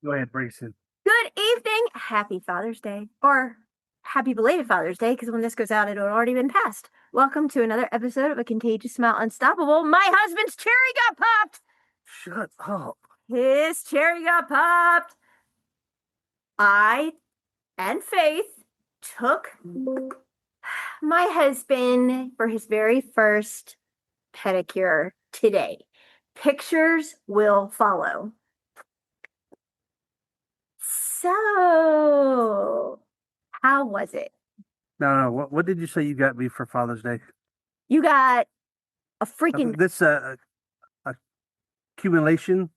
Go ahead, Brayson. Good evening. Happy Father's Day. Or happy belated Father's Day, because when this goes out, it'll already been passed. Welcome to another episode of A Contagious Smile Unstoppable. My husband's cherry got popped. Shut up. His cherry got popped. I and Faith took my husband for his very first pedicure today. Pictures will follow. So, how was it? No. What did you say you got me for Father's Day? You got a freaking This accumulation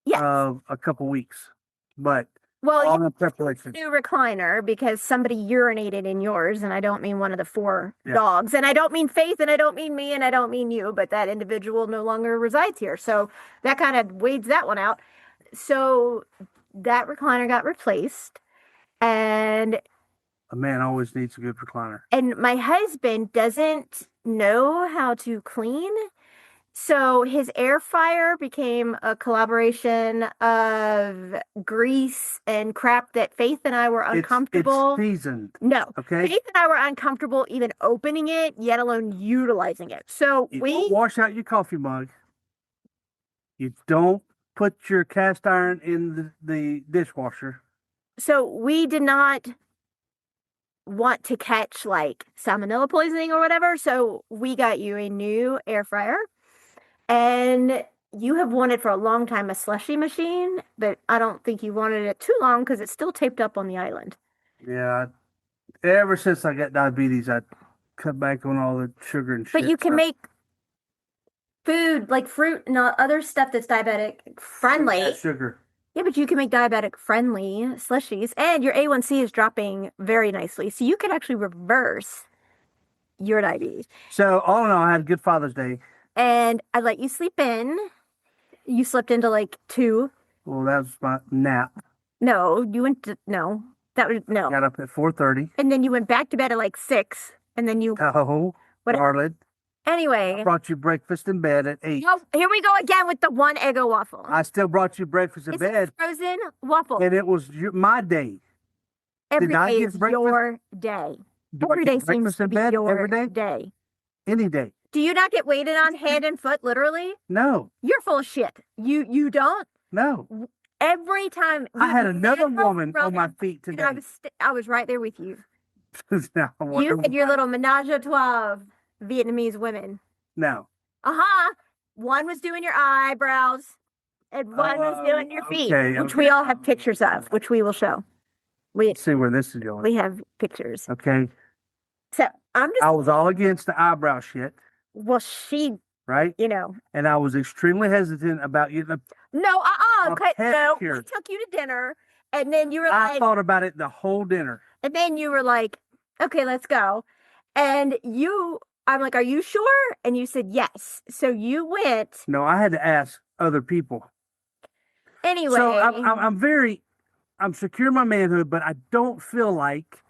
yes. of a couple weeks, but Well, all in preparation. New recliner because somebody urinated in yours, and I don't mean one of the four dogs, and I don't mean Faith, and I don't mean me, and I don't mean you, but that individual no longer resides here, so that kind of weeds that one out. So that recliner got replaced, and A man always needs a good recliner. And my husband doesn't know how to clean. So his air fryer became a collaboration of grease and crap that Faith and I were uncomfortable. It's seasoned. No. Okay. Faith and I were uncomfortable even opening it, yet alone utilizing it. So you don't wash out your coffee mug. You don't put your cast iron in the dishwasher. So we did not want to catch like salmonella poisoning or whatever. So we got you a new air fryer. And you have wanted for a long time a slushy machine, but I don't think you wanted it too long because it's still taped up on the island. Yeah. Ever since I got diabetes, I cut back on all the sugar and shit. But you can make food like fruit and other stuff that's diabetic friendly. Sugar. Yeah, but you can make diabetic friendly slushies, and your A1C is dropping very nicely. So you could actually reverse your diabetes. So all in all, I had a good Father's Day. And I let you sleep in. You slept into like 2. Well, that was my nap. No, you went to, no. That was, no. Got up at 4:30. And then you went back to bed at like 6. And then you. Oh, darling. Anyway. I brought you breakfast in bed at 8. Oh, here we go again with the one Eggo waffle. I still brought you breakfast in bed. Frozen waffle. And it was my day. Every day is your day. Every day seems to be your day. Any day. Do you not get waited on hand and foot, literally? No. You're full of shit. You don't? No. Every time. I had another woman on my feet today. I was right there with you. No, you had your little menage a trois of Vietnamese women. No. Uh-huh. One was doing your eyebrows, and one was doing your feet, which we all have pictures of, which we will show. Let's see where this is going. We have pictures. Okay. So I was all against the eyebrow shit. Well, she, right? You know. And I was extremely hesitant about getting a No, okay, no. We took you to dinner, and then you were like. I thought about it the whole dinner. And then you were like, okay, let's go. And I'm like, are you sure? And you said yes. So you went. No, I had to ask other people. Anyway. So I'm secure in my manhood, but I don't feel like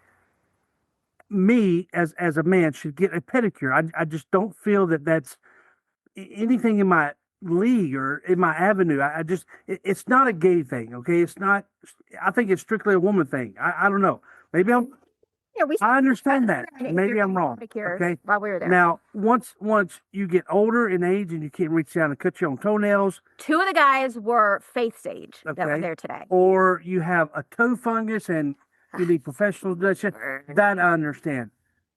me as a man should get a pedicure. I just don't feel that that's anything in my league or in my avenue. It's not a gay thing. Okay. It's not, I think it's strictly a woman thing. I don't know. Maybe I understand that. Maybe I'm wrong. Okay. While we were there. Now, once you get older in age and you can't reach down and cut your own toenails. 2 of the guys were Faith's age that were there today. Or you have a toe fungus and you need professional shit. That I understand.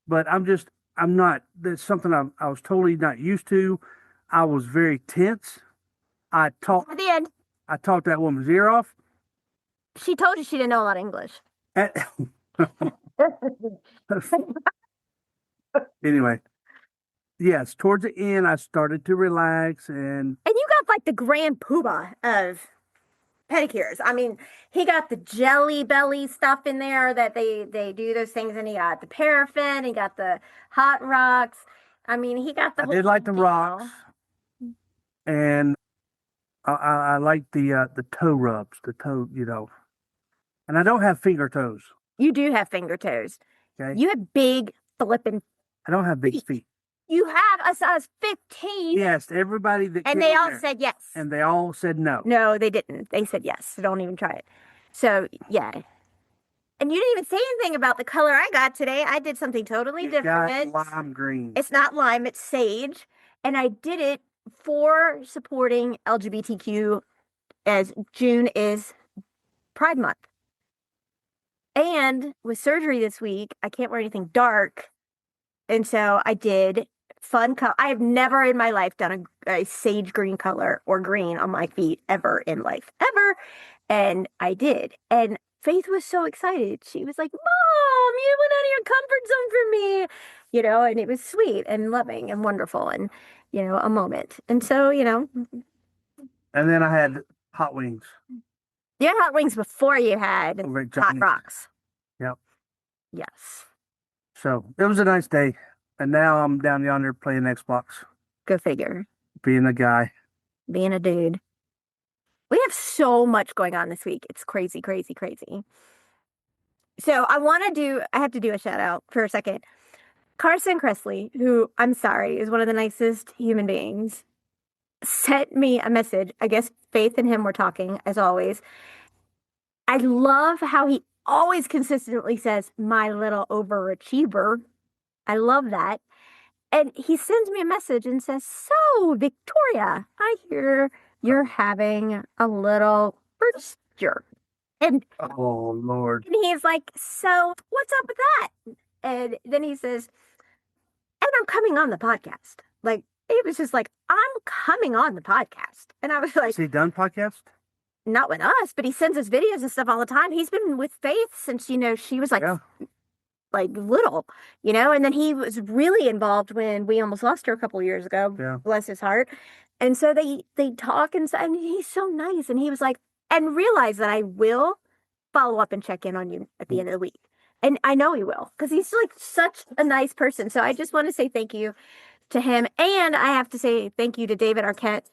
But I'm not, that's something I was totally not used to. I was very tense. At the end. I talked that woman's ear off. She told you she didn't know a lot of English. Anyway, yes, towards the end, I started to relax. And you got like the grand poobah of pedicures. I mean, he got the jelly belly stuff in there that they do those things, and he got the paraffin, he got the hot rocks. I mean, he got the. I did like the rocks, and I like the toe rubs, the toe, and I don't have finger toes. You do have finger toes. Okay. You have big flipping. I don't have big feet. You have a size 15. Yes, everybody that and they all said yes. And they all said no. No, they didn't. They said yes. So don't even try it. So yeah. And you didn't even say anything about the color I got today. I did something totally You got different. lime green. It's not lime, it's sage. And I did it for supporting LGBTQ, as June is Pride Month. And with surgery this week, I can't wear anything dark. And so I did fun color. I have never in my life done a sage green color or green on my feet ever in life, ever. And I did. And Faith was so excited. She was like, Mom, you went out of your comfort zone for me, and it was sweet and loving and wonderful and, a moment. And so, And then I had hot wings you had hot wings before you had over at hot Johnny's. rocks. Yep. Yes. So it was a nice day. And now I'm down yonder playing Xbox, Go figure. being a guy. Being a dude. We have so much going on this week. It's crazy, crazy, crazy. So I have to do a shout out for a second. Carson Kressley, who I'm sorry is one of the nicest human beings, sent me a message. I guess Faith and him were talking, as always. I love how he always consistently says, my little overachiever. I love that. And he sends me a message and says, so, Victoria, I hear you're having a little procedure. And Oh, Lord. And he's like, so what's up with that? And then he says, and I'm coming on the podcast. Like, it was just like, I'm coming on the podcast. And I was like, Has he done podcast? not with us, but he sends us videos and stuff all the time. He's been with Faith since, she was Yeah. like little, and then he was really involved when we almost lost her a couple of years ago. Yeah. Bless his heart. And so they talk and he's so nice. And he was like, and realize that I will follow up and check in on you at the end of the week. And I know he will, because he's like such a nice person. So I just want to say thank you to him. And I have to say thank you to David Arquette,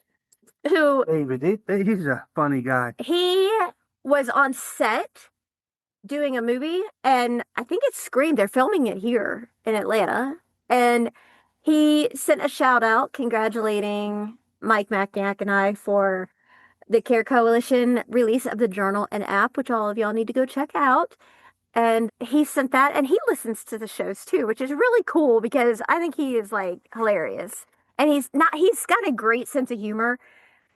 who David, he's a funny guy. he was on set doing a movie, and I think it's Scream. They're filming it here in Atlanta. And he sent a shout out congratulating Mike Macniak and I for the Care Coalition release of the journal and app, which all of y'all need to go check out. And he sent that, and he listens to the shows too, which is really cool because I think he is like hilarious. And he's got a great sense of humor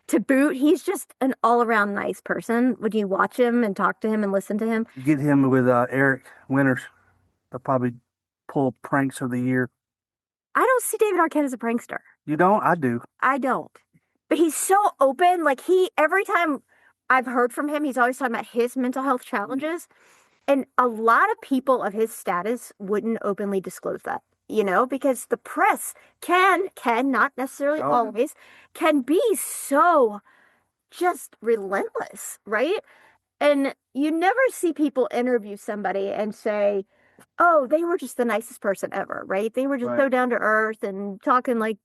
to boot. He's just an all around nice person. Would you watch him and talk to him and listen to him? Get him with Eric Winters. They'll probably pull pranks of the year. I don't see David Arquette as a prankster. You don't? I do. I don't. But he's so open. Like every time I've heard from him, he's always talking about his mental health challenges. And a lot of people of his status wouldn't openly disclose that, because the press can not necessarily always, can be so just relentless, right? And you never see people interview somebody and say, oh, they were just the nicest person ever, right? They were just so down to earth and talking like,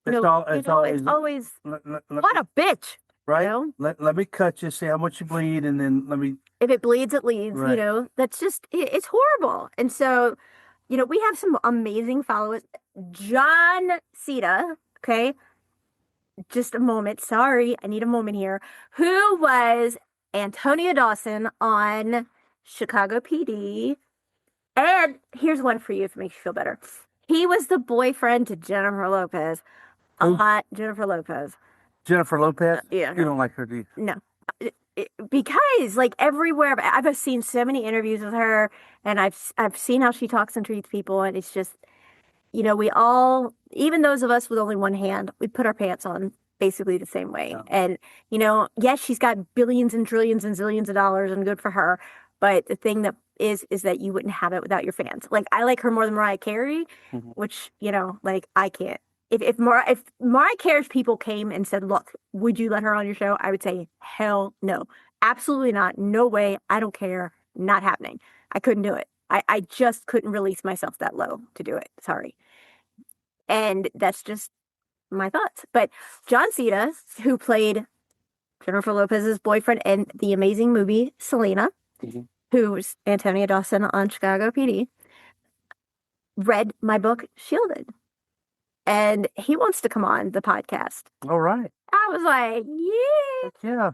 it's always what a bitch. Right. Let me cut you, see how much you bleed, and then let me. If it bleeds, it leads, Right. That's just, it's horrible. And so, we have some amazing followers. John Cena, okay? Just a moment. Sorry, I need a moment here. Who was Antonia Dawson on Chicago PD? And here's one for you if it makes you feel better. He was the boyfriend to Jennifer Lopez. Jennifer Lopez. Jennifer Lopez? Yeah. You don't like her, do you? No. Because like everywhere, I've seen so many interviews with her, and I've seen how she talks and treats people, and it's just, we all, even those of us with only one hand, we put our pants on basically the same way. Yeah. And yes, she's got billions and trillions and zillions of dollars, and good for her. But the thing that is that you wouldn't have it without your fans. Like, I like her more than Mariah Carey, which like I can't. If Mariah Carey's people came and said, look, would you let her on your show? I would say, hell no. Absolutely not. No way. I don't care. Not happening. I couldn't do it. I just couldn't release myself that low to do it. Sorry. And that's just my thoughts. But John Cena, who played Jennifer Lopez's boyfriend in the amazing movie Selena, who was Antonia Dawson on Chicago PD, read my book, Shielded. And he wants to come on the podcast. All right. I was like, yeah. Yeah.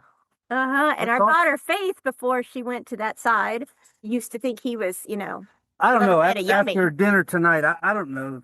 And That's our all. daughter Faith, before she went to that side, used to think he was, I a don't little know. bit of After yummy. dinner tonight, I don't know.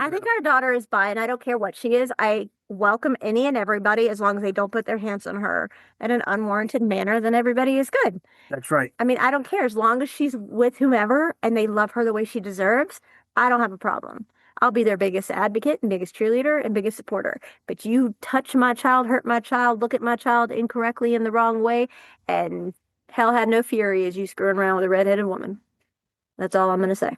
I think our daughter is bi, and I don't care what she is. I welcome any and everybody as long as they don't put their hands on her in an unwarranted manner, then everybody is good. That's right. I mean, I don't care as long as she's with whomever and they love her the way she deserves. I don't have a problem. I'll be their biggest advocate and biggest cheerleader and biggest supporter. But you touch my child, hurt my child, look at my child incorrectly in the wrong way, and hell had no fury as you screwing around with a redheaded woman. That's all I'm going to say.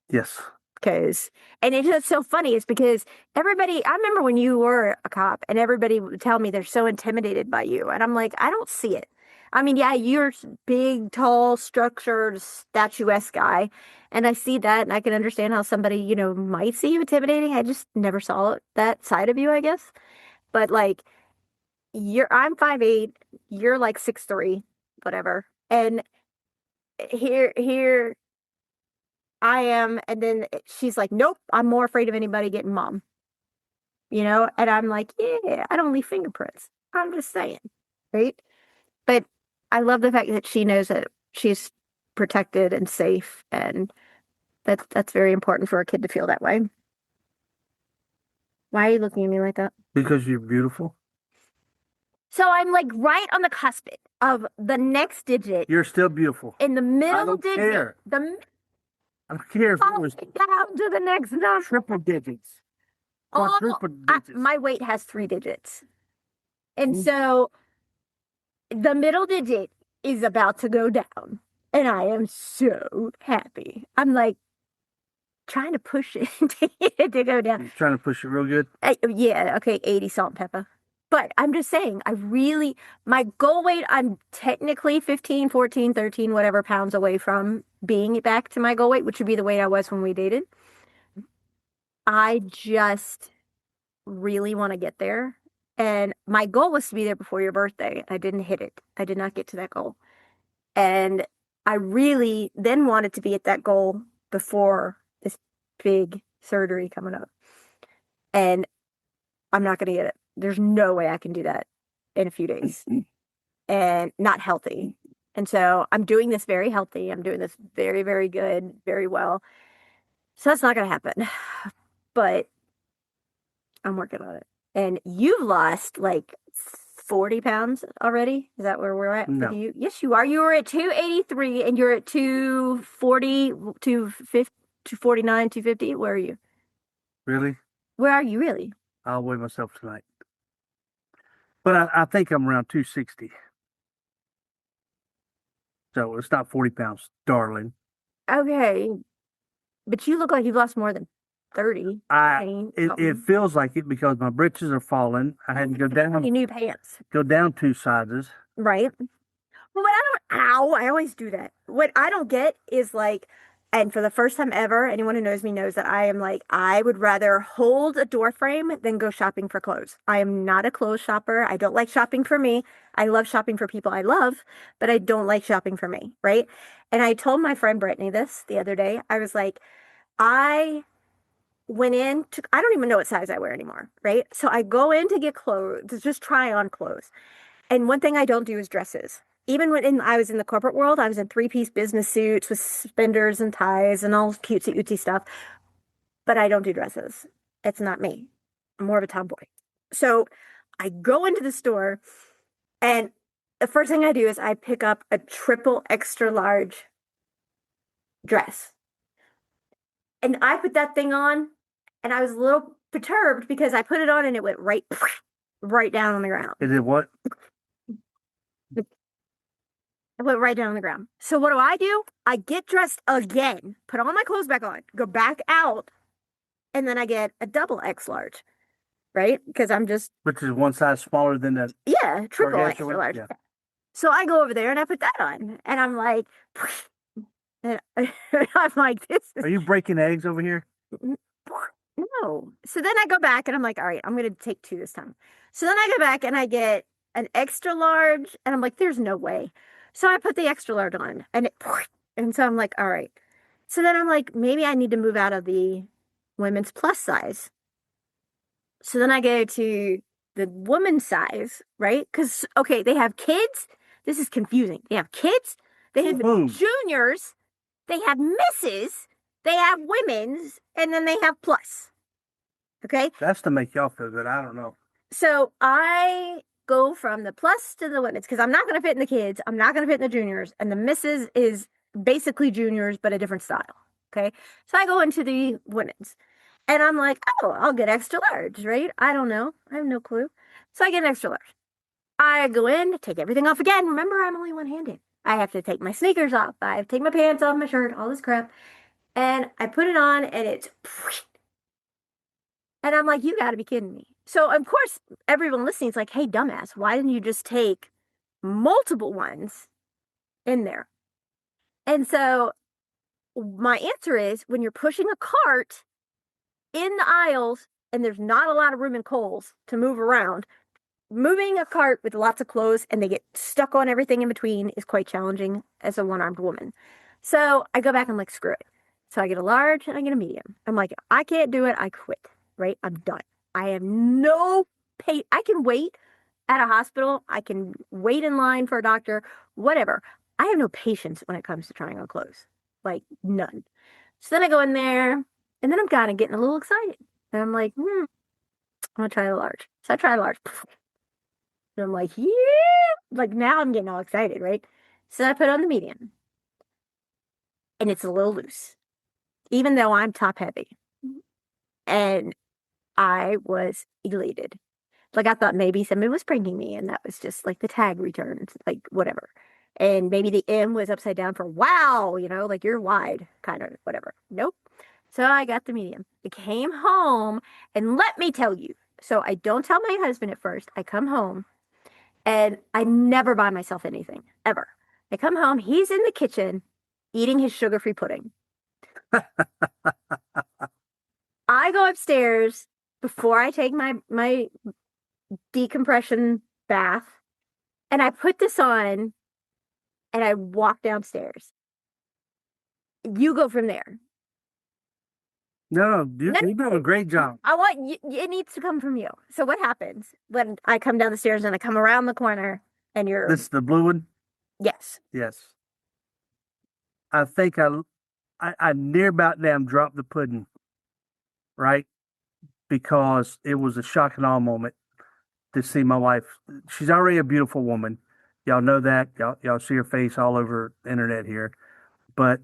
Yes. Because, and it's just so funny is because everybody, I remember when you were a cop and everybody would tell me they're so intimidated by you. And I'm like, I don't see it. I mean, yeah, you're big, tall, structured, statuesque guy. And I see that and I can understand how somebody, might see you intimidating. I just never saw that side of you, I guess. But like, I'm 5'8", you're like 6'3", whatever. And here I am. And then she's like, nope, I'm more afraid of anybody getting mom, And I'm like, yeah, I don't leave fingerprints. I'm just saying, right? But I love the fact that she knows that she's protected and safe. And that's very important for a kid to feel that way. Why are you looking at me like that? Because you're beautiful. So I'm like right on the cusp of the next digit You're still beautiful. in the I middle don't digit. care. The I don't care if it was down to the next number. triple digits, quadruple digits. My weight has 3 digits. And so the middle digit is about to go down. And I am so happy. I'm like trying to push it to get it to go down. You're trying to push it real good. Yeah, okay, 80 salt and pepper. But I'm just saying, my goal weight, I'm technically 15, 14, 13, whatever pounds away from being back to my goal weight, which would be the weight I was when we dated. I just really want to get there. And my goal was to be there before your birthday. I didn't hit it. I did not get to that goal. And I really then wanted to be at that goal before this big surgery coming up. And I'm not going to get it. There's no way I can do that in a few days and not healthy. And so I'm doing this very healthy. I'm doing this very, very good, very well. So that's not going to happen. But I'm working on it. And you've lost like 40 pounds already. Is that where we're at No. with you? Yes, you are. You were at 283 and you're at 240, 250, 249, 250. Where are you? Really? Where are you really? I'll weigh myself tonight. But I think I'm around 260. So it's not 40 pounds, darling. Okay. But you look like you've lost more than 30. It feels like it because my britches are falling. I had to go down New pants. 2 sizes. Right. Well, ow, I always do that. What I don't get is like, and for the first time ever, anyone who knows me knows that I am like, I would rather hold a door frame than go shopping for clothes. I am not a clothes shopper. I don't like shopping for me. I love shopping for people I love, but I don't like shopping for me, right? And I told my friend Brittany this the other day. I was like, I went in to, I don't even know what size I wear anymore, right? So I go in to get clothes, to just try on clothes. And one thing I don't do is dresses. Even I was in the corporate world, I was in 3-piece business suits with suspenders and ties and all cutesy ootsy stuff. But I don't do dresses. It's not me. I'm more of a tomboy. So I go into the store and the first thing I do is I pick up a triple extra large dress. And I put that thing on and I was a little perturbed because I put it on and it went right down on the ground. It did what? I went right down on the ground. So what do? I get dressed again, put all my clothes back on, go back out, and then I get a double X large, right? Because I'm just, Which is one size smaller than the yeah, triple gargantuan? extra large. Yeah. So I go over there and I put that on, and I'm like, and I'm like, this is Are you breaking eggs over here? no. So then I go back and I'm like, all right, I'm gonna take 2 this time. So then I go back and I get an extra large, and I'm like, there's no way. So I put the extra large on, and so I'm like, all right. So then I'm like, maybe I need to move out of the women's plus size. So then I go to the woman's size, right? Because, okay, they have kids. This is confusing. They have kids, they have Boom. juniors, they have misses, they have women's, and then they have plus. Okay. That's to make y'all feel good. I don't know. So I go from the plus to the women's because I'm not going to fit in the kids. I'm not going to fit in the juniors. And the misses is basically juniors, but a different style. Okay. So I go into the women's and I'm like, oh, I'll get extra large, right? I don't know. I have no clue. So I get an extra large. I go in, take everything off again. Remember, I'm only one-handed. I have to take my sneakers off. I have to take my pants off, my shirt, all this crap. And I put it on and it's, and I'm like, you got to be kidding me. So, of course, everyone listening is like, hey, dumbass, why didn't you just take multiple ones in there? And so my answer is when you're pushing a cart in the aisles and there's not a lot of room in Kohl's to move around, moving a cart with lots of clothes and they get stuck on everything in between is quite challenging as a one-armed woman. So I go back and I'm like, screw it. So I get a large and I get a medium. I'm like, I can't do it. I quit, right? I'm done. I have no pay. I can wait at a hospital. I can wait in line for a doctor, whatever. I have no patience when it comes to trying on clothes. Like none. So then I go in there and then I'm kind of getting a little excited. And I'm like, I'm gonna try a large. So I try a large. And I'm like, yeah, like now I'm getting all excited, right? So I put on the medium and it's a little loose, even though I'm top heavy. And I was elated. Like I thought maybe somebody was pranking me and that was just like the tag returned, like whatever. And maybe the M was upside down for wow, like you're wide, kind of whatever. Nope. So I got the medium. I came home and let me tell you. So I don't tell my husband at first. I come home and I never buy myself anything, ever. I come home, he's in the kitchen eating his sugar-free pudding. I go upstairs before I take my decompression bath and I put this on and I walk downstairs. You go from there. No, you're doing a great job. I want you, it needs to come from you. So what happens when I come down the stairs and I come around the corner and you're This is the blue one? yes. Yes. I think I near about damn dropped the pudding, right? Because it was a shock and awe moment to see my wife. She's already a beautiful woman. Y'all know that. Y'all see her face all over the internet here. But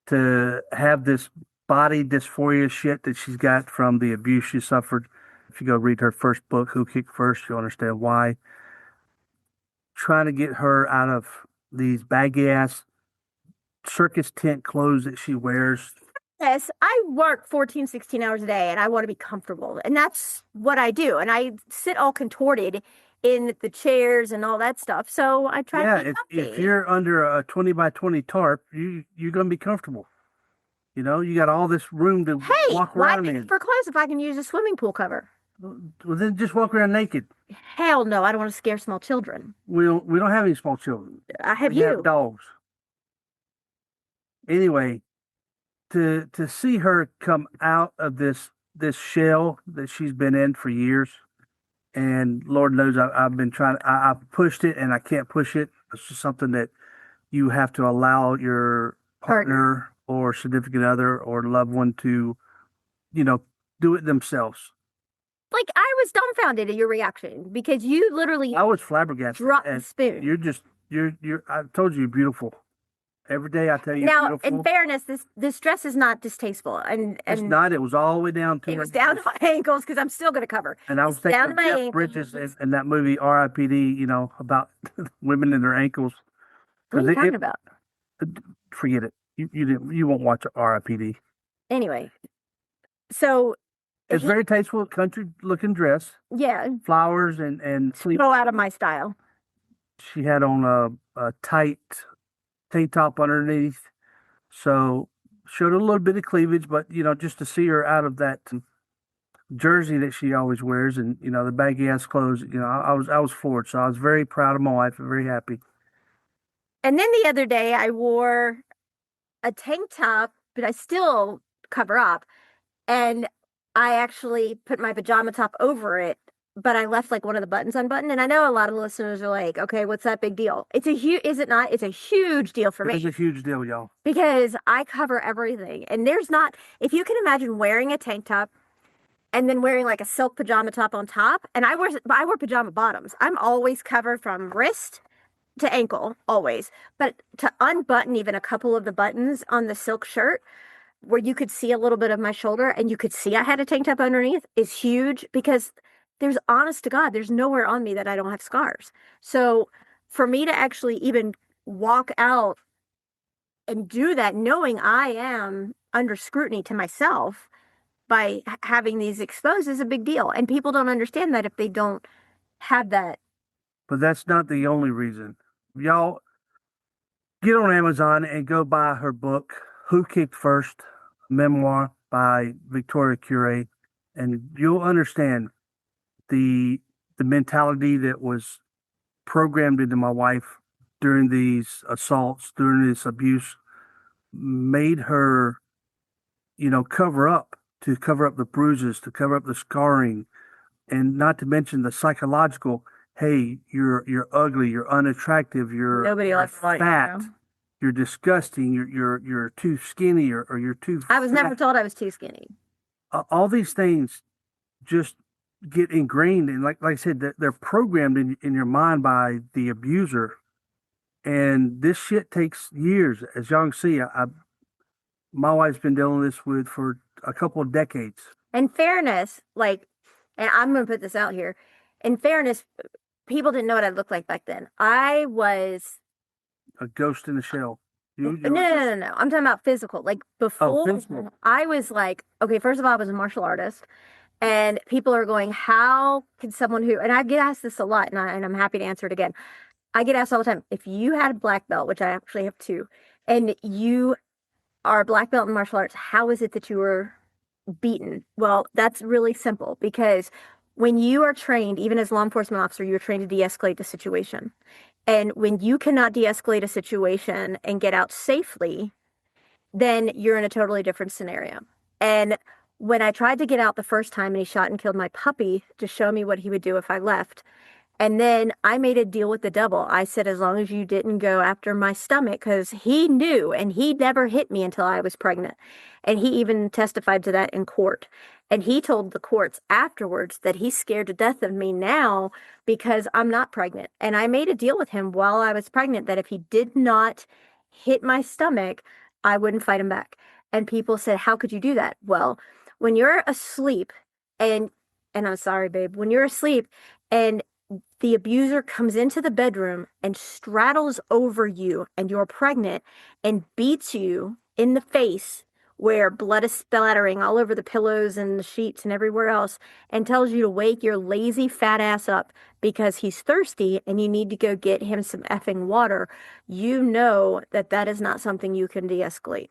to have this body dysphoria shit that she's got from the abuse she suffered, if you go read her first book, Who Kicked First, you'll understand why. Trying to get her out of these baggy ass circus tent clothes that she wears. Yes, I work 14, 16 hours a day and I want to be comfortable. And that's what I do. And I sit all contorted in the chairs and all that stuff. So I try Yeah, to be if comfy. you're under a 20 by 20 tarp, you're gonna be comfortable. You got all this room to Hey, walk why around pay in. for clothes if I can use a swimming pool cover? Well, then just walk around naked. Hell no, I don't want to scare small children. We don't have any small children. I have We have you. dogs. Anyway, to see her come out of this shell that she's been in for years, and Lord knows I've been trying. I've pushed it and I can't push it. It's just something that you have to allow your partner or significant other or loved one to, you know, do it themselves. Like I was dumbfounded at your reaction because you literally I was flabbergasted, dropped the and spoon. you're just you're. I told you you're beautiful. Every day I tell you you're Now, in beautiful. fairness, this dress is not distasteful, and It's not. It was all the way down to it my was down to my ankles because I'm still going to cover. and I was It's thinking down to of my Jeff ankles. Bridges in that movie R.I.P.D. About women and their ankles. What are Because you talking about? forget it. You won't watch R.I.P.D. Anyway, so It's he, very tasteful, country looking dress, yeah, flowers and sleep. go out of my style. She had on a tight tank top underneath, so showed a little bit of cleavage, but just to see her out of that jersey that she always wears, and the baggy ass clothes, I was floored. So I was very proud of my wife and very happy. And then the other day, I wore a tank top, but I still cover up, and I actually put my pajama top over it but I left like one of the buttons unbuttoned. And I know a lot of listeners are like, okay, what's that big deal? It's a huge, is it not? It's a huge deal for It is me a huge deal, y'all. because I cover everything. And there's not, if you can imagine wearing a tank top and then wearing like a silk pajama top on top, and I wear pajama bottoms. I'm always covered from wrist to ankle, always. But to unbutton even a couple of the buttons on the silk shirt, where you could see a little bit of my shoulder and you could see I had a tank top underneath, is huge because there's, honest to God, there's nowhere on me that I don't have scars. So for me to actually even walk out and do that, knowing I am under scrutiny to myself by having these exposed, is a big deal. And people don't understand that if they don't have that. But that's not the only reason. Y'all get on Amazon and go buy her book, Who Kicked First, memoir by Victoria Cure, and you'll understand the mentality that was programmed into my wife during these assaults, during this abuse, made her, to cover up the bruises, to cover up the scarring, and not to mention the psychological. Hey, you're ugly, you're unattractive, Nobody likes to like fat, you. you're disgusting, you're too skinny, or you're too I was never fat. told I was too skinny. All these things just get ingrained, and like I said, they're programmed in your mind by the abuser. And this shit takes years. As y'all can see, my wife's been dealing with this for a couple of decades. In fairness, like, and I'm going to put this out here. In fairness, people didn't know what I looked like back then. I was, A ghost in the shell. You, no, you no, no, no, no. I'm talking about physical. Like oh, before, physical. I was like, okay, first of all, I was a martial artist. And people are going, how can someone who, and I get asked this a lot, and I'm happy to answer it again. I get asked all the time, if you had a black belt, which I actually have two, and you are a black belt in martial arts, how is it that you were beaten? Well, that's really simple because when you are trained, even as a law enforcement officer, you're trained to de-escalate the situation. And when you cannot de-escalate a situation and get out safely, then you're in a totally different scenario. And when I tried to get out the first time and he shot and killed my puppy to show me what he would do if I left, and then I made a deal with the devil. I said, as long as you didn't go after my stomach, because he knew and he never hit me until I was pregnant. And he even testified to that in court. And he told the courts afterwards that he's scared to death of me now because I'm not pregnant. And I made a deal with him while I was pregnant that if he did not hit my stomach, I wouldn't fight him back. And people said, how could you do that? Well, when you're asleep and I'm sorry, babe, when you're asleep and the abuser comes into the bedroom and straddles over you and you're pregnant and beats you in the face where blood is splattering all over the pillows and the sheets and everywhere else and tells you to wake your lazy fat ass up because he's thirsty and you need to go get him some effing water, you know that that is not something you can de-escalate.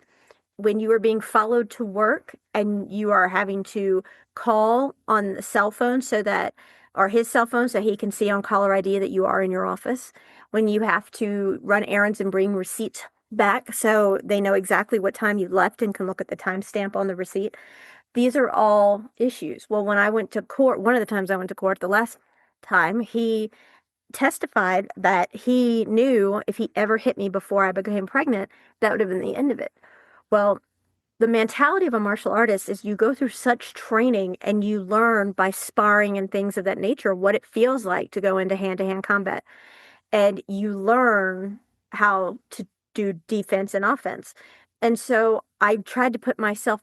When you are being followed to work and you are having to call on the cell phone so that, or his cell phone so he can see on caller ID that you are in your office, when you have to run errands and bring receipts back so they know exactly what time you left and can look at the timestamp on the receipt. These are all issues. Well, when I went to court, one of the times I went to court, the last time, he testified that he knew if he ever hit me before I became pregnant, that would have been the end of it. Well, the mentality of a martial artist is you go through such training and you learn by sparring and things of that nature what it feels like to go into hand-to-hand combat. And you learn how to do defense and offense. And so I tried to put myself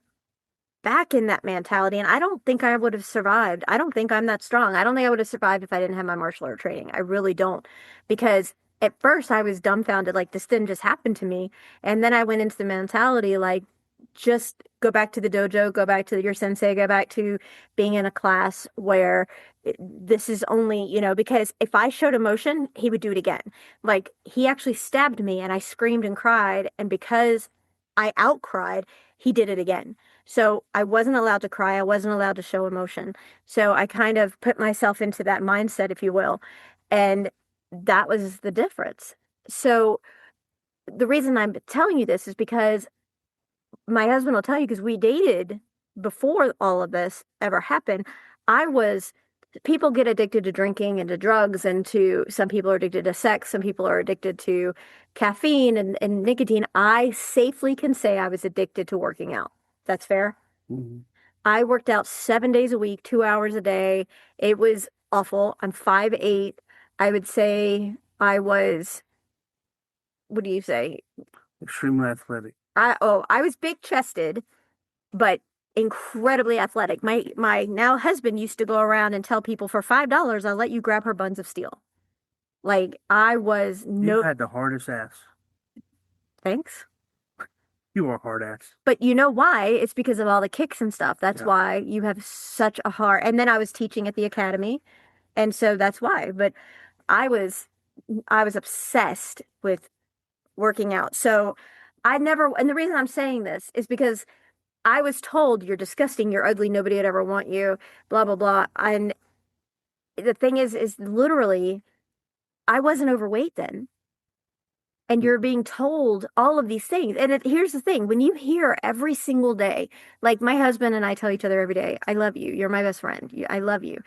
back in that mentality, and I don't think I would have survived. I don't think I'm that strong. I don't think I would have survived if I didn't have my martial art training. I really don't. Because at first I was dumbfounded, like this didn't just happen to me. And then I went into the mentality like, just go back to the dojo, go back to your sensei, go back to being in a class where this is only, because if I showed emotion, he would do it again. Like he actually stabbed me and I screamed and cried. And because I outcried, he did it again. So I wasn't allowed to cry. I wasn't allowed to show emotion. So I kind of put myself into that mindset, if you will. And that was the difference. So the reason I'm telling you this is because my husband will tell you, because we dated before all of this ever happened. I was people get addicted to drinking and to drugs and to some people are addicted to sex, some people are addicted to caffeine and nicotine. I safely can say I was addicted to working out. That's fair. Mhm. I worked out 7 days a week, 2 hours a day. It was awful. I'm 5'8". I would say I was, what do you say? Extremely athletic. I was big chested, but incredibly athletic. My now husband used to go around and tell people for $5, I'll let you grab her buns of steel. Like I was You no had the hardest ass. thanks. You are a hard ass. But you know why? It's because of all the kicks and stuff. That's Yeah. why you have such a hard. And then I was teaching at the academy, and so that's why. But I was I was obsessed with working out. So I never, and the reason I'm saying this is because I was told you're disgusting, you're ugly, nobody would ever want you, blah blah blah. And the thing is literally I wasn't overweight then. And you're being told all of these things. And here's the thing, when you hear every single day, like my husband and I tell each other every day, I love you. You're my best friend. I love you.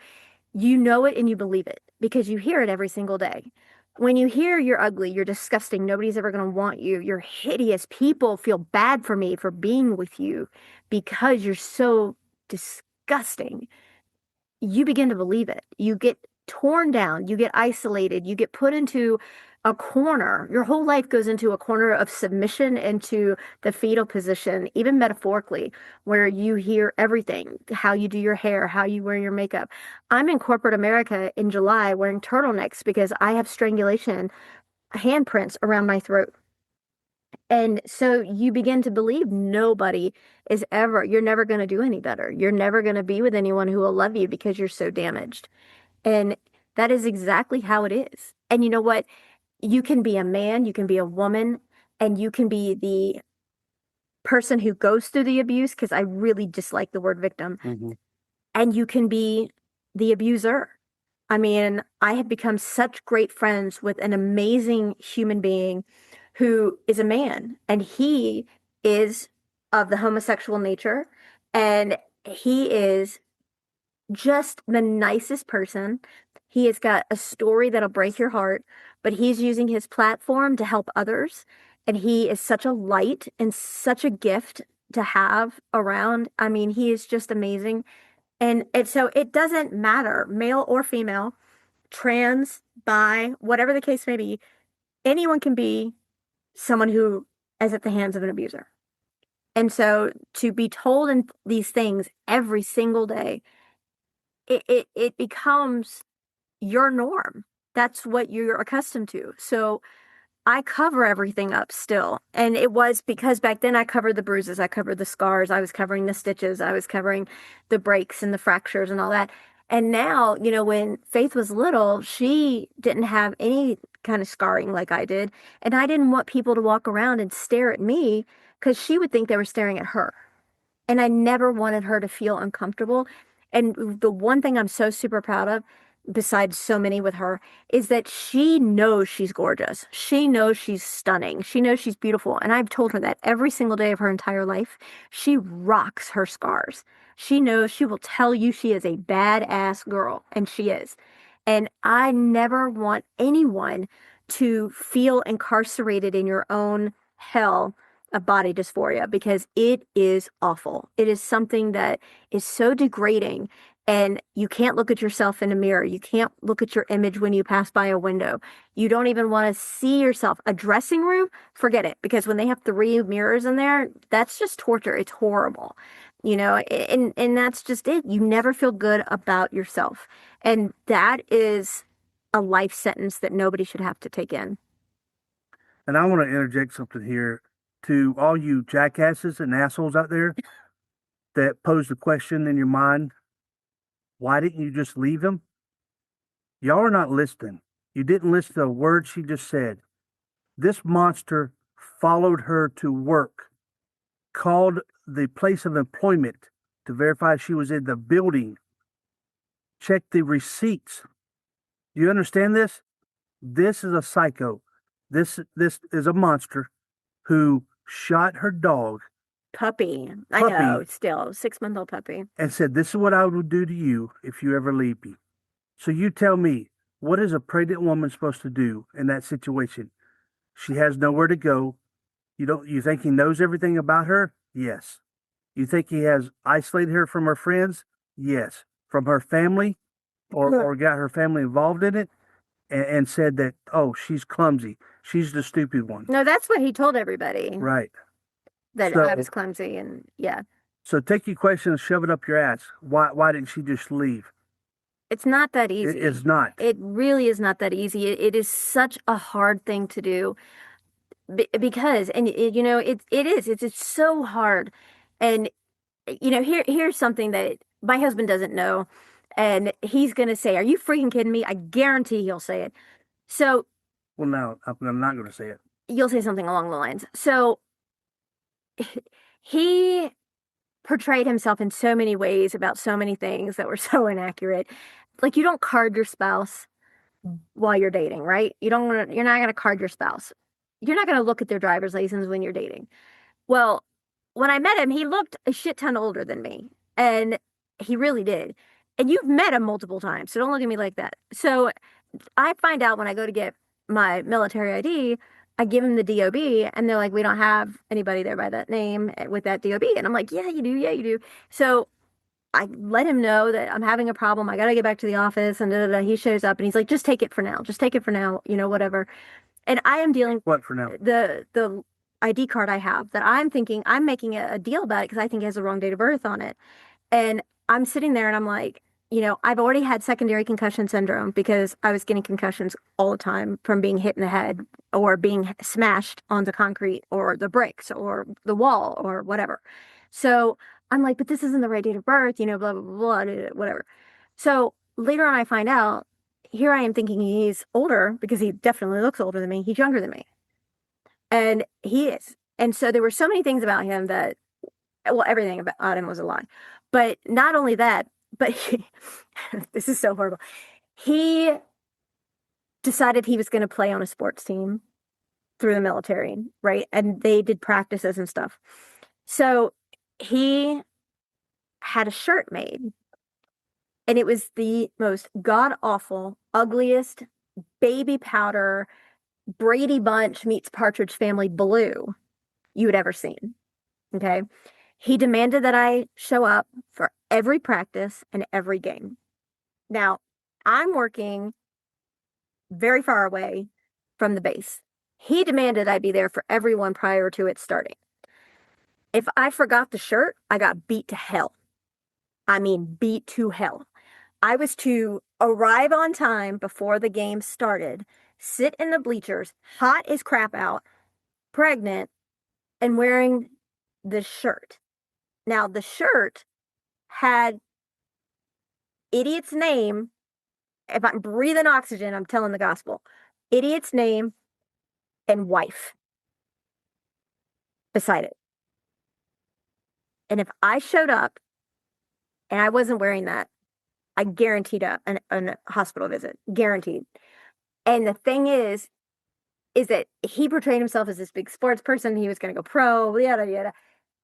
You know it and you believe it because you hear it every single day. When you hear you're ugly, you're disgusting, nobody's ever going to want you, you're hideous, people feel bad for me for being with you because you're so disgusting, you begin to believe it. You get torn down, you get isolated, you get put into a corner. Your whole life goes into a corner of submission into the fetal position, even metaphorically, where you hear everything, how you do your hair, how you wear your makeup. I'm in corporate America in July wearing turtlenecks because I have strangulation handprints around my throat. And so you begin to believe nobody is ever, you're never going to do any better. You're never going to be with anyone who will love you because you're so damaged. And that is exactly how it is. And you know what? You can be a man, you can be a woman, and you can be the person who goes through the abuse, because I really dislike the word victim, Mhm. and you can be the abuser. I mean, I have become such great friends with an amazing human being who is a man, and he is of the homosexual nature, and he is just the nicest person. He has got a story that'll break your heart, but he's using his platform to help others. And he is such a light and such a gift to have around. I mean, he is just amazing. And so it doesn't matter, male or female, trans, bi, whatever the case may be, anyone can be someone who is at the hands of an abuser. And so to be told in these things every single day, it becomes your norm. That's what you're accustomed to. So I cover everything up still. And it was because back then I covered the bruises, I covered the scars, I was covering the stitches, I was covering the breaks and the fractures and all that. And now, when Faith was little, she didn't have any kind of scarring like I did. And I didn't want people to walk around and stare at me because she would think they were staring at her. And I never wanted her to feel uncomfortable. And the one thing I'm so super proud of, besides so many with her, is that she knows she's gorgeous. She knows she's stunning. She knows she's beautiful. And I've told her that every single day of her entire life. She rocks her scars. She knows she will tell you she is a badass girl, and she is. And I never want anyone to feel incarcerated in your own hell of body dysphoria because it is awful. It is something that is so degrading, and you can't look at yourself in a mirror. You can't look at your image when you pass by a window. You don't even want to see yourself. A dressing room, forget it, because when they have 3 mirrors in there, that's just torture. It's horrible. And that's just it. You never feel good about yourself. And that is a life sentence that nobody should have to take in. And I want to interject something here to all you jackasses and assholes out there that pose the question in your mind, why didn't you just leave him? Y'all are not listening. You didn't listen to a word she just said. This monster followed her to work, called the place of employment to verify she was in the building, checked the receipts. Do you understand this? This is a psycho. This is a monster who shot her dog, Puppy. I puppy, know, still, 6-month-old puppy. and said, "This is what I would do to you if you ever leave me." So you tell me, what is a pregnant woman supposed to do in that situation? She has nowhere to go. You think he knows everything about her? Yes. You think he has isolated her from her friends? Yes. From her family or got her family involved in it and said that, oh, she's clumsy. She's the stupid one. No, that's what he told everybody, Right. that I So was clumsy, and yeah. so take your question and shove it up your ass. Why didn't she just leave? It's not that easy. It's not. It really is not that easy. It is such a hard thing to do because, and it is. It's so hard. And here's something that my husband doesn't know, and he's gonna say, "Are you freaking kidding me?" I guarantee he'll say it. So Well, no, I'm not going to say it. you'll say something along the lines. So he portrayed himself in so many ways about so many things that were so inaccurate. Like, you don't card your spouse while you're dating, right? You're not gonna card your spouse. You're not gonna look at their driver's license when you're dating. Well, when I met him, he looked a shit ton older than me. And he really did. And you've met him multiple times, so don't look at me like that. So I find out when I go to get my military ID, I give him the DOB, and they're like, we don't have anybody there by that name with that DOB. And I'm like, yeah, you do. Yeah, you do. So I let him know that I'm having a problem. I got to get back to the office, and da, da, da. He shows up and he's like, just take it for now. Just take it for now, whatever. And I am dealing What for now? the ID card I have that I'm thinking I'm making a deal about it because I think it has the wrong date of birth on it. And I'm sitting there and I'm like, I've already had secondary concussion syndrome because I was getting concussions all the time from being hit in the head or being smashed onto concrete or the bricks or the wall or whatever. So I'm like, but this isn't the right date of birth, blah, blah, blah, blah, whatever. So later on, I find out, here I am thinking he's older because he definitely looks older than me. He's younger than me. And he is. And so there were so many things about him that, well, everything about him was a lie. But not only that, but this is so horrible. He decided he was going to play on a sports team through the military, right? And they did practices and stuff. So he had a shirt made, and it was the most god awful, ugliest baby powder Brady Bunch meets Partridge Family blue you had ever seen. Okay. He demanded that I show up for every practice and every game. Now, I'm working very far away from the base. He demanded I be there for everyone prior to it starting. If I forgot the shirt, I got beat to hell. I mean, beat to hell. I was to arrive on time before the game started, sit in the bleachers, hot as crap out, pregnant, and wearing this shirt. Now, the shirt had idiot's name. If I'm breathing oxygen, I'm telling the gospel. Idiot's name and wife beside it. And if I showed up and I wasn't wearing that, I guaranteed a hospital visit. Guaranteed. And the thing is that he portrayed himself as this big sports person. He was going to go pro, yada, yada.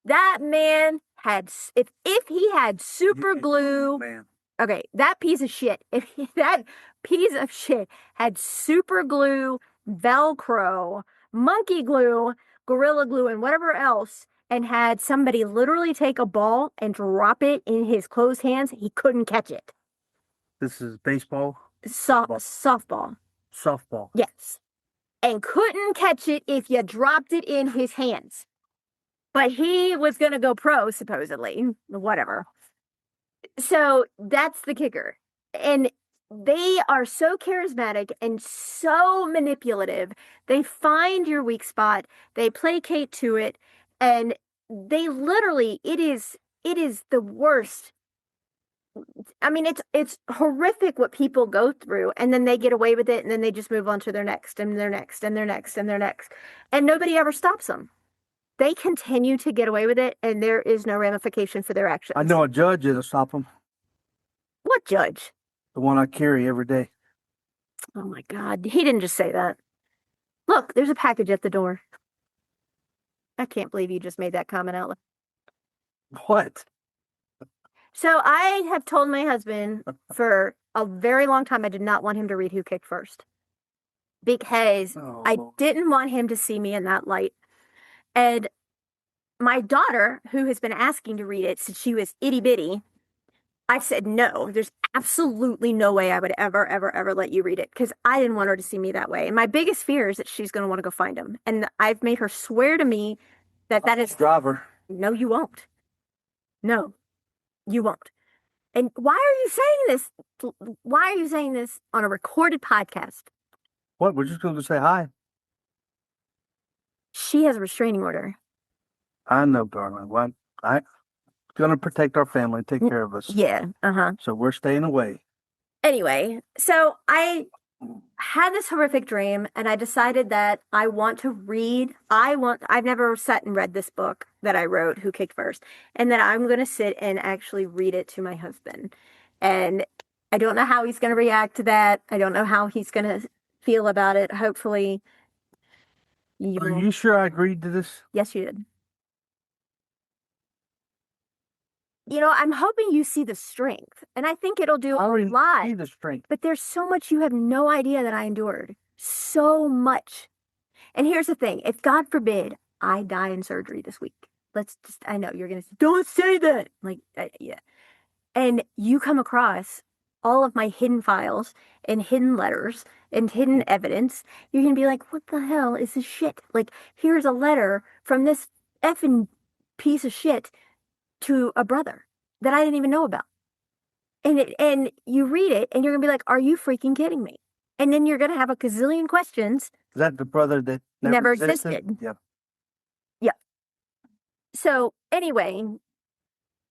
That man had, if he had super glue, Man. okay, that piece of shit, if that piece of shit had super glue, Velcro, monkey glue, Gorilla Glue, and whatever else, and had somebody literally take a ball and drop it in his closed hands, he couldn't catch it. This is baseball? Softball. Softball. Yes. And couldn't catch it if you dropped it in his hands. But he was going to go pro, supposedly. Whatever. So that's the kicker. And they are so charismatic and so manipulative. They find your weak spot, they placate to it, and they literally, it is the worst. I mean, it's horrific what people go through, and then they get away with it, and then they just move on to their next and their next and their next and their next. And nobody ever stops them. They continue to get away with it, and there is no ramification for their actions. I know a judge that'll stop them. What judge? The one I carry every day. Oh my God. He didn't just say that. Look, there's a package at the door. I can't believe you just made that comment out loud. What? So I have told my husband for a very long time I did not want him to read Who Kicked First because I didn't want him to see me in that light. And my daughter, who has been asking to read it since she was itty bitty, I said no. There's absolutely no way I would ever, ever, ever let you read it because I didn't want her to see me that way. And my biggest fear is that she's going to want to go find him. And I've made her swear to me that that is. Driver. No, you won't. No, you won't. And why are you saying this? Why are you saying this on a recorded podcast? What? We're just going to say hi. She has a restraining order. I know, darling. What? I'm going to protect our family, take care of us. Yeah. Uh-huh. So we're staying away. Anyway, so I had this horrific dream and I decided that I want to read. I've never sat and read this book that I wrote, Who Kicked First, and that I'm going to sit and actually read it to my husband. And I don't know how he's going to react to that. I don't know how he's going to feel about it. Hopefully, Are you sure I agreed to this? Yes, you did. I'm hoping you see the strength, and I think it'll do I a already lot. see the strength. But there's so much you have no idea that I endured. So much. And here's the thing. If God forbid I die in surgery this week, I know you're going to say, don't say that. Yeah. And you come across all of my hidden files and hidden letters and hidden evidence, you're going to be like, what the hell is this shit? Like, here's a letter from this effing piece of shit to a brother that I didn't even know about. And you read it and you're going to be like, are you freaking kidding me? And then you're going to have a gazillion questions. Is that the brother that never existed? Yeah. Yeah. So anyway,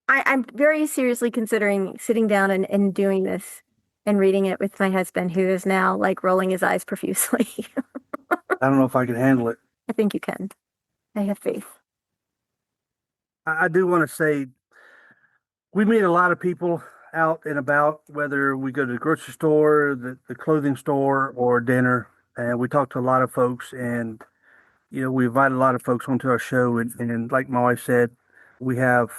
I'm very seriously considering sitting down and doing this and reading it with my husband, who is now like rolling his eyes profusely. I don't know if I can handle it. I think you can. I have faith. I do want to say we meet a lot of people out and about, whether we go to the grocery store, the clothing store, or dinner. And we talk to a lot of folks, and we invite a lot of folks onto our show. And like my wife said, we have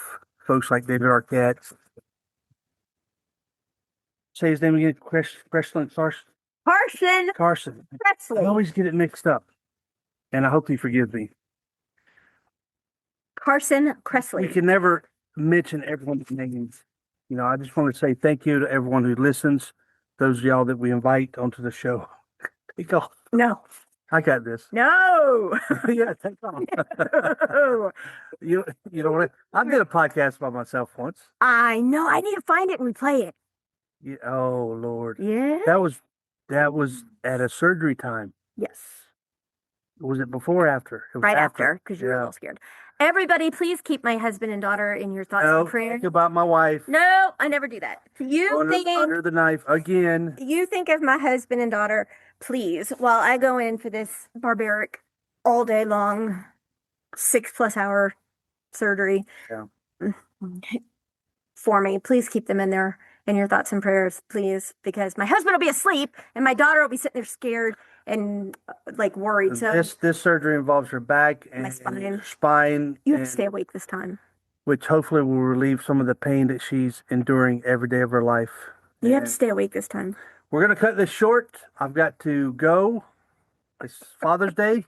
folks like David Arquette. Say his name again, Carson. Carson I always get it mixed up, and I hope he forgives me. Carson Kressley. We can never mention everyone's names. I just want to say thank you to everyone who listens. Those of y'all that we invite onto the show. Take off. No. I got this. No. Yeah, take off. No. You know what? I did a podcast by myself once. I know. I need to find it and replay it. Yeah, oh Lord. Yeah. That was at a surgery time. Yes. Was it before or after? It was right after, because you were a little scared. Everybody, please keep my husband and daughter in your thoughts and prayers. Think about my wife. No, I never do that. Under the knife again. You think of my husband and daughter, please, while I go in for this barbaric, all day long, 6+ hour surgery. Yeah. For me, please keep them in your thoughts and prayers, please, because my husband will be asleep and my daughter will be sitting there scared and like worried. So this surgery involves her back and spine. You have to stay awake this time. Which hopefully will relieve some of the pain that she's enduring every day of her life. You have to stay awake this time. We're going to cut this short. I've got to go. It's Father's Day.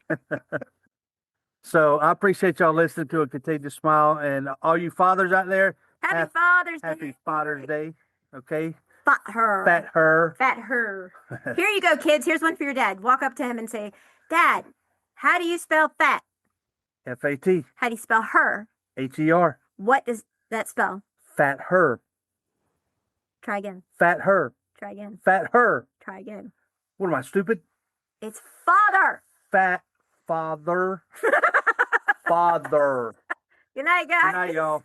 So I appreciate y'all listening to A Contagious Smile. And all you fathers out there, Happy Father's Day. Happy Father's Day. Okay? Fat her. Fat her. Fat her. Here you go, kids. Here's one for your dad. Walk up to him and say, Dad, how do you spell fat? F-A-T. How do you spell her? H-E-R. What does that spell? Fat her. Try again. Fat her. Try again. Fat her. Try again. What am I, stupid? It's father. Fat father. Father. Good night, guys. Good night, y'all.